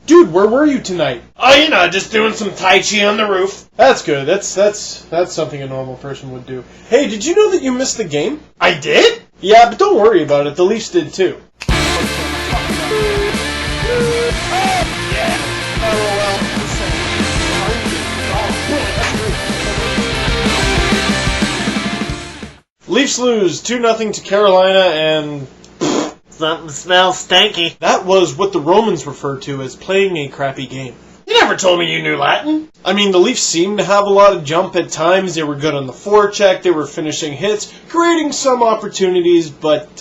Dude, where were you tonight? Oh, you know, just doing some Tai Chi on the roof. That's good. That's something a normal person would do. Hey, did you know that you missed the game? I did? Yeah, but don't worry about it. The Leafs did too. Leafs lose 2-0 to Carolina, and something smells stanky. That was what the Romans referred to as playing a crappy game. You never told me you knew Latin. I mean, the Leafs seemed to have a lot of jump at times. They were good on the forecheck. They were finishing hits, creating some opportunities, but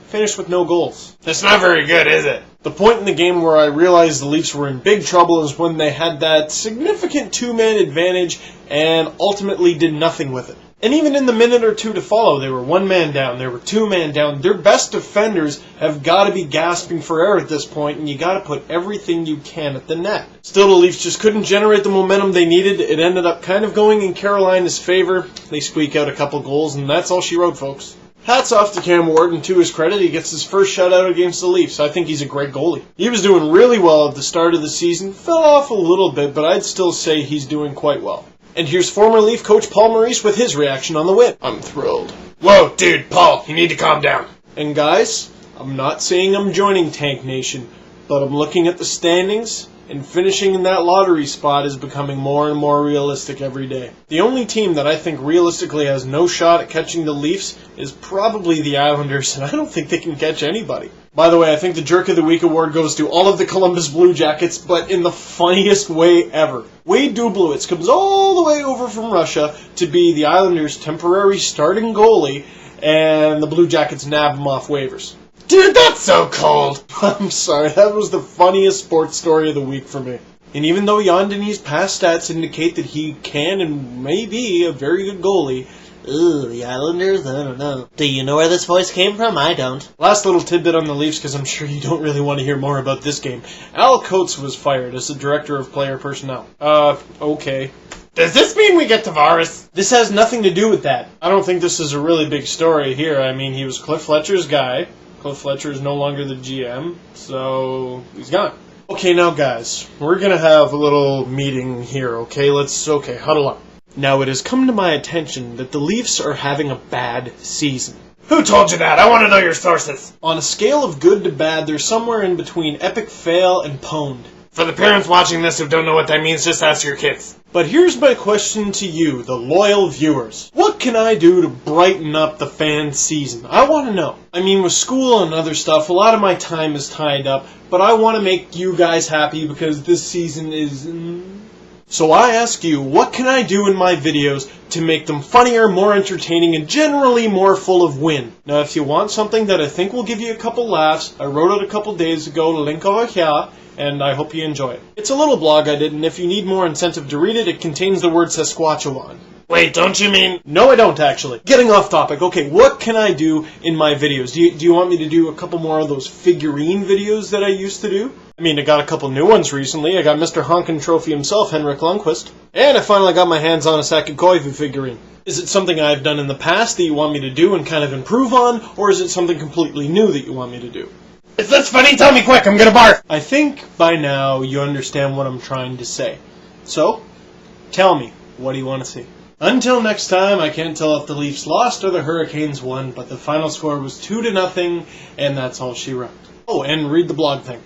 finished with no goals. That's not very good, is it? The point in the game where I realized the Leafs were in big trouble is when they had that significant two-man advantage and ultimately did nothing with it. And even in the minute or two to follow, they were one man down, they were two man down. Their best defenders have got to be gasping for air at this point, and you got to put everything you can at the net. Still, the Leafs just couldn't generate the momentum they needed. It ended up kind of going in Carolina's favor. They squeak out a couple goals, and that's all she wrote, folks. Hats off to Cam Ward, and to his credit, he gets his first shutout against the Leafs. I think he's a great goalie. He was doing really well at the start of the season, fell off a little bit, but I'd still say he's doing quite well. And here's former Leaf coach Paul Maurice with his reaction on the win. I'm thrilled. Whoa, dude, Paul, you need to calm down. And guys, I'm not saying I'm joining Tank Nation, but I'm looking at the standings, and finishing in that lottery spot is becoming more and more realistic every day. The only team that I think realistically has no shot at catching the Leafs is probably the Islanders, and I don't think they can catch anybody. By the way, I think the Jerk of the Week award goes to all of the Columbus Blue Jackets, but in the funniest way ever. Wade Dublowitz comes all the way over from Russia to be the Islanders' temporary starting goalie, and the Blue Jackets nab him off waivers. Dude, that's so cold. I'm sorry, that was the funniest sports story of the week for me. And even though Jan Denis' past stats indicate that he can and may be a very good goalie, the Islanders? I don't know. Do you know where this voice came from? I don't. Last little tidbit on the Leafs, because I'm sure you don't really want to hear more about this game. Al Coates was fired as the director of player personnel. Okay. Does this mean we get Tavares? This has nothing to do with that. I don't think this is a really big story here. I mean, he was Cliff Fletcher's guy. Cliff Fletcher is no longer the GM, so he's gone. Okay, now guys, we're going to have a little meeting here, okay? Okay, huddle up. Now, it has come to my attention that the Leafs are having a bad season. Who told you that? I want to know your sources. On a scale of good to bad, they're somewhere in between epic fail and pwned. For the parents watching this who don't know what that means, just ask your kids. But here's my question to you, the loyal viewers. What can I do to brighten up the fan season? I want to know. I mean, with school and other stuff, a lot of my time is tied up, but I want to make you guys happy because this season is... So I ask you, what can I do in my videos to make them funnier, more entertaining, and generally more full of win? Now, if you want something that I think will give you a couple laughs, I wrote it a couple days ago, link over here, and I hope you enjoy it. It's a little blog I did, and if you need more incentive to read it, it contains the word Saskatchewan. Wait, don't you mean... No, I don't, actually. Getting off topic. Okay, what can I do in my videos? Do you want me to do a couple more of those figurine videos that I used to do? I mean, I got a couple new ones recently. I got Mr. Honkin' Trophy himself, Henrik Lundqvist. And I finally got my hands on a Saki Koivu figurine. Is it something I've done in the past that you want me to do and kind of improve on, or is it something completely new that you want me to do? If that's funny, tell me quick, I'm gonna barf! I think by now you understand what I'm trying to say. So, tell me, what do you want to see? Until next time, I can't tell if the Leafs lost or the Hurricanes won, but the final score was 2-0, and that's all she wrote. Oh, and read the blog thing.